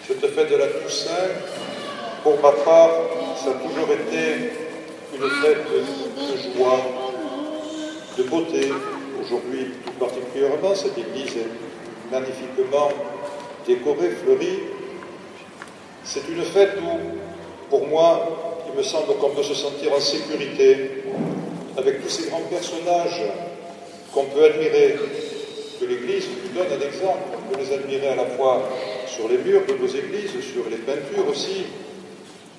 Cette fête de la Toussaint, pour ma part, ça a toujours été une fête de joie, de beauté. Aujourd'hui, tout particulièrement, cette église est magnifiquement décorée, fleurie. C'est une fête où, pour moi, il me semble qu'on peut se sentir en sécurité avec tous ces grands personnages qu'on peut admirer, que l'Église nous donne un exemple. On peut les admirer à la fois sur les murs de nos églises, sur les peintures aussi,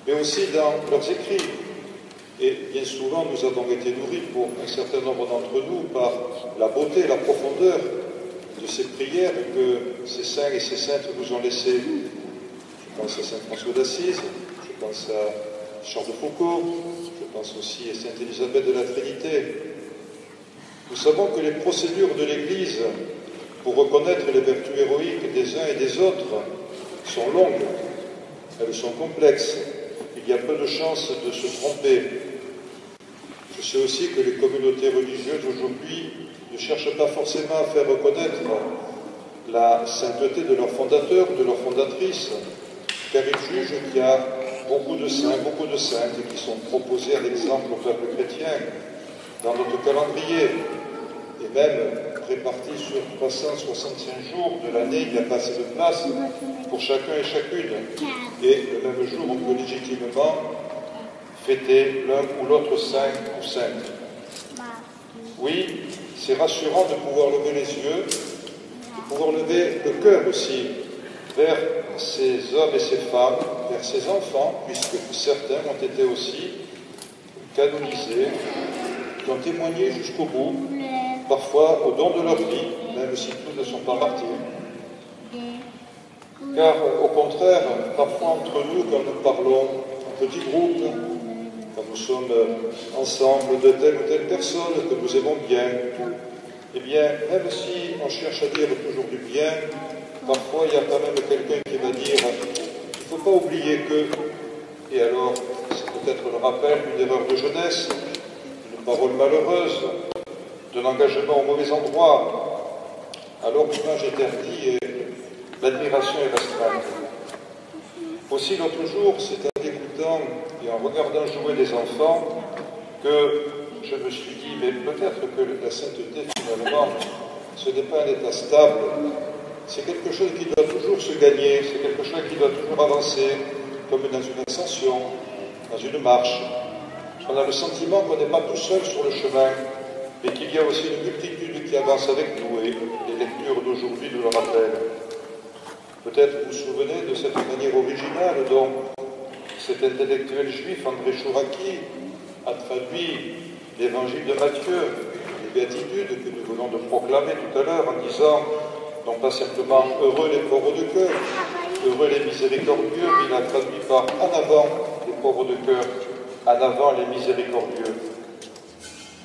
mais aussi dans leurs écrits. Et bien souvent, nous avons été nourris, pour un certain nombre d'entre nous, par la beauté, la profondeur de ces prières que ces saints et ces saintes nous ont laissées. Je pense à saint François d'Assise, je pense à Charles de Foucault, je pense aussi à sainte Élisabeth de la Trinité. Nous savons que les procédures de l'Église pour reconnaître les vertus héroïques des uns et des autres sont longues, elles sont complexes, il y a peu de chances de se tromper. Je sais aussi que les communautés religieuses aujourd'hui ne cherchent pas forcément à faire reconnaître la sainteté de leurs fondateurs, de leurs fondatrices, car ils jugent qu'il y a beaucoup de saints, beaucoup de saintes qui sont proposés à l'exemple au peuple chrétien dans notre calendrier, et même répartis sur 365 jours de l'année, il n'y a pas assez de place pour chacun et chacune. Et le même jour, on peut légitimement fêter l'un ou l'autre saint ou sainte. Oui, c'est rassurant de pouvoir lever les yeux, de pouvoir lever le cœur aussi vers ces hommes et ces femmes, vers ces enfants, puisque certains ont été aussi canonisés, qui ont témoigné jusqu'au bout, parfois au don de leur vie, même si tous ne sont pas martyrs. Car, au contraire, parfois entre nous, quand nous parlons en petits groupes, quand nous sommes ensemble de telle ou telle personne que nous aimons bien, eh bien, même si on cherche à dire toujours du bien, parfois il y a quand même quelqu'un qui va dire il ne faut pas oublier que, et alors c'est peut-être le rappel d'une erreur de jeunesse, d'une parole malheureuse, de l'engagement au mauvais endroit, alors l'image est interdite et l'admiration est restreinte. Aussi l'autre jour, c'est en écoutant et en regardant jouer des enfants que je me suis dit, mais peut-être que la sainteté finalement, ce n'est pas un état stable, c'est quelque chose qui doit toujours se gagner, c'est quelque chose qui doit toujours avancer, comme dans une ascension, dans une marche. On a le sentiment qu'on n'est pas tout seul sur le chemin, mais qu'il y a aussi une multitude qui avance avec nous, et les lectures d'aujourd'hui nous le rappellent. Peut-être vous vous souvenez de cette manière originale dont cet intellectuel juif, André Chouraki, a traduit l'évangile de Matthieu, les béatitudes que nous venons de proclamer tout à l'heure, en disant non pas simplement heureux les pauvres de cœur, heureux les miséricordieux, mais il a traduit par en avant les pauvres de cœur, en avant les miséricordieux.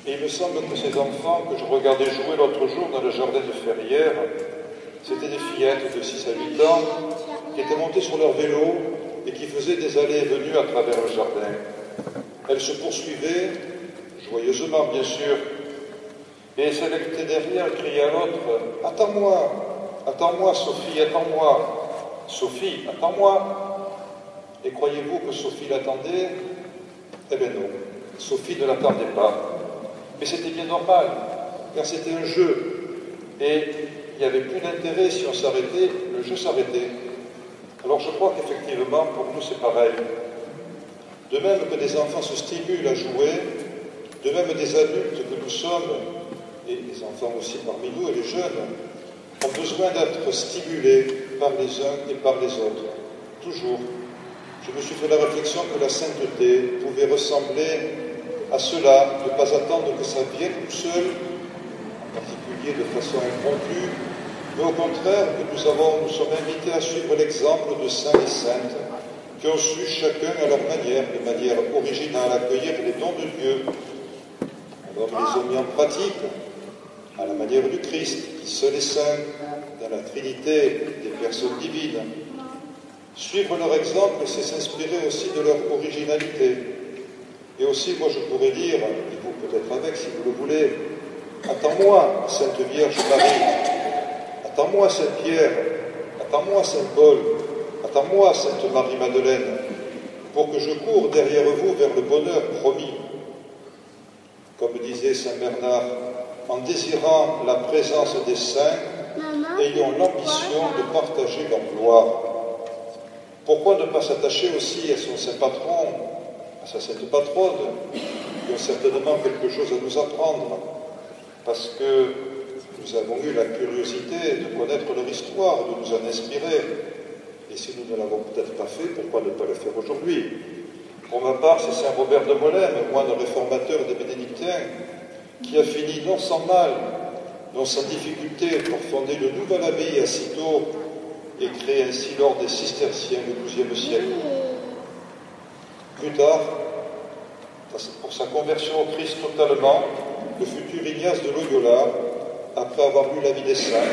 Et il me semble que ces enfants que je regardais jouer l'autre jour dans le jardin de Ferrières, c'était des fillettes de 6 à 8 ans qui étaient montées sur leur vélo et qui faisaient des allées et venues à travers le jardin. Elles se poursuivaient, joyeusement bien sûr, et celle qui était derrière criait à l'autre « Attends-moi, Sophie, attends-moi, Sophie, attends-moi » Et croyez-vous que Sophie l'attendait? Eh bien non, Sophie ne l'attendait pas. Mais c'était bien normal, car c'était un jeu. Et il n'y avait plus d'intérêt si on s'arrêtait, le jeu s'arrêtait. Alors je crois qu'effectivement, pour nous, c'est pareil. De même que des enfants se stimulent à jouer, de même des adultes que nous sommes, et les enfants aussi parmi nous, et les jeunes, ont besoin d'être stimulés par les uns et par les autres, toujours. Je me suis fait la réflexion que la sainteté pouvait ressembler à cela, ne pas attendre que ça vienne tout seul, en particulier de façon impromptue, mais au contraire que nous sommes invités à suivre l'exemple de saints et saintes qui ont su chacun à leur manière, de manière originale, accueillir les dons de Dieu. Alors ils les ont mis en pratique à la manière du Christ, qui seul est saint, dans la Trinité des personnes divines. Suivre leur exemple, c'est s'inspirer aussi de leur originalité. Et aussi, moi je pourrais dire, et vous peut-être avec si vous le voulez, attends-moi, Sainte Vierge Marie, attends-moi, Saint Pierre, attends-moi, Saint Paul, Attends-moi, Sainte Marie-Madeleine, pour que je cours derrière vous vers le bonheur promis. Comme disait Saint Bernard, en désirant la présence des saints, ayons l'ambition de partager leur gloire. Pourquoi ne pas s'attacher aussi à son saint patron, à sa sainte patronne, qui ont certainement quelque chose à nous apprendre, parce que nous avons eu la curiosité de connaître leur histoire, de nous en inspirer. Et si nous ne l'avons peut-être pas fait, pourquoi ne pas le faire aujourd'hui? Pour ma part, c'est Saint Robert de Molène, moine réformateur des Bénédictins, qui a fini non sans mal, non sans difficulté, pour fonder une nouvelle abbaye à Cîteaux et créer ainsi l'ordre des Cisterciens au XIIe siècle. Plus tard, pour sa conversion au Christ totalement, le futur Ignace de Loyola, après avoir lu la vie des saints,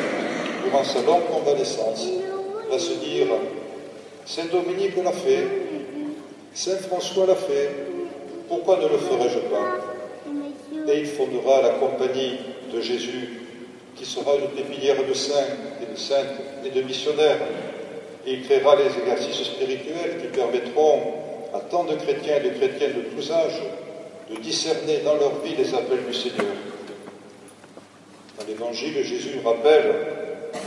durant sa longue convalescence, va se dire « Saint Dominique l'a fait, Saint François l'a fait, pourquoi ne le ferais-je pas ?» Et il fondera la compagnie de Jésus, qui sera une pépinière de saints et de saintes et de missionnaires. Et il créera les exercices spirituels qui permettront à tant de chrétiens et de chrétiennes de tous âges de discerner dans leur vie les appels du Seigneur. Dans l'Évangile, Jésus nous rappelle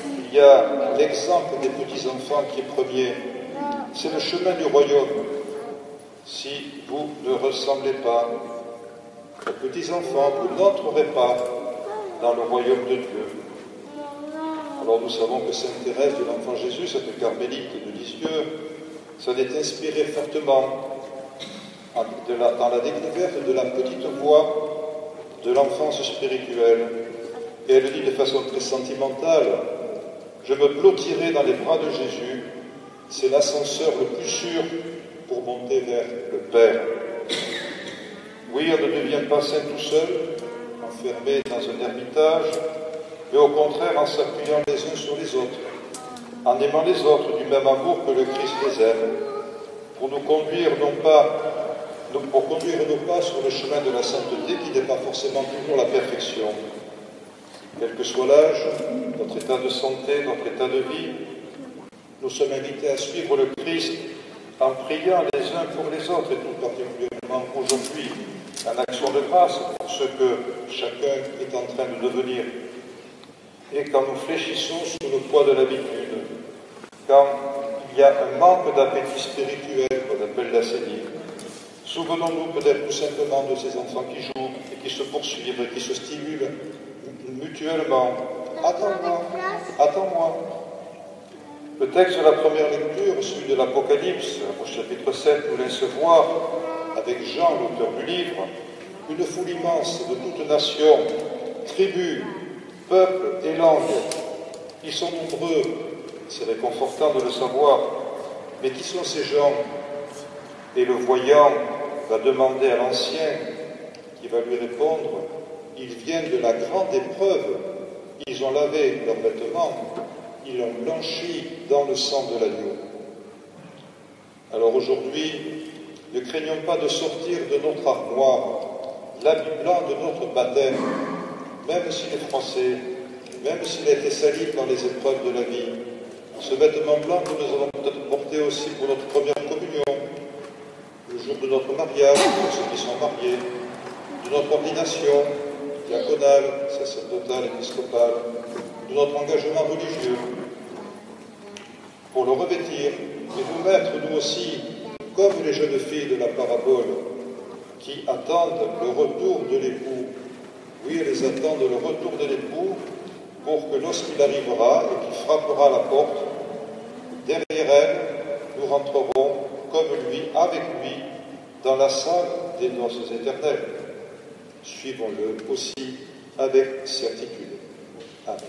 qu'il y a l'exemple des petits-enfants qui est premier. C'est le chemin du royaume. Si vous ne ressemblez pas aux petits-enfants, vous n'entrerez pas dans le royaume de Dieu. Alors nous savons que Sainte Thérèse de l'Enfant Jésus, cette carmélite de Lisieux, s'en est inspirée fortement dans la découverte de la petite voix de l'enfance spirituelle. Et elle dit de façon très sentimentale, « Je me blottirai dans les bras de Jésus, c'est l'ascenseur le plus sûr pour monter vers le Père. » Oui, on ne devient pas saint tout seul, enfermé dans un ermitage, mais au contraire en s'appuyant les uns sur les autres, en aimant les autres du même amour que le Christ les aime, pour nous conduire pour conduire nos pas sur le chemin de la sainteté qui n'est pas forcément toujours la perfection. Quel que soit l'âge, notre état de santé, notre état de vie, nous sommes invités à suivre le Christ en priant les uns pour les autres, et tout particulièrement aujourd'hui, en action de grâce pour ce que chacun est en train de devenir. Et quand nous fléchissons sous le poids de l'habitude, quand il y a un manque d'appétit spirituel qu'on appelle l'assénie, souvenons-nous peut-être tout simplement de ces enfants qui jouent et qui se poursuivent et qui se stimulent mutuellement. Attends-moi, attends-moi. Le texte de la première lecture, celui de l'Apocalypse, au chapitre 7, nous laisse voir, avec Jean, l'auteur du livre, une foule immense de toutes nations, tribus, peuples et langues. Ils sont nombreux, c'est réconfortant de le savoir, mais qui sont ces gens? Et le voyant va demander à l'ancien, qui va lui répondre, ils viennent de la grande épreuve, ils ont lavé leurs vêtements, ils l'ont blanchi dans le sang de l'agneau. Alors aujourd'hui, ne craignons pas de sortir de notre armoire l'habit blanc de notre baptême, même s'il est froissé, même s'il a été sali par les épreuves de la vie. Ce vêtement blanc que nous avons peut-être porté aussi pour notre première communion, le jour de notre mariage, pour ceux qui sont mariés, de notre ordination diaconale, sacerdotale, épiscopale, de notre engagement religieux, pour le revêtir et nous mettre, nous aussi, comme les jeunes filles de la parabole, qui attendent le retour de l'époux. Oui, elles attendent le retour de l'époux pour que lorsqu'il arrivera et qu'il frappera à la porte, derrière elles, nous rentrerons comme lui, avec lui, dans la salle des noces éternelles. Suivons-le aussi avec certitude. Amen.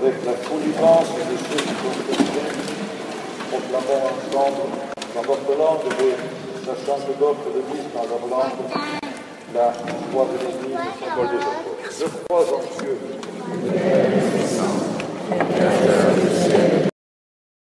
avec la foule immense de ceux qui sont restés, proclamons ensemble dans votre langue, mais sachant que d'autres le disent dans leur langue, la foi de l'Église, le symbole des apôtres. Je crois en Dieu.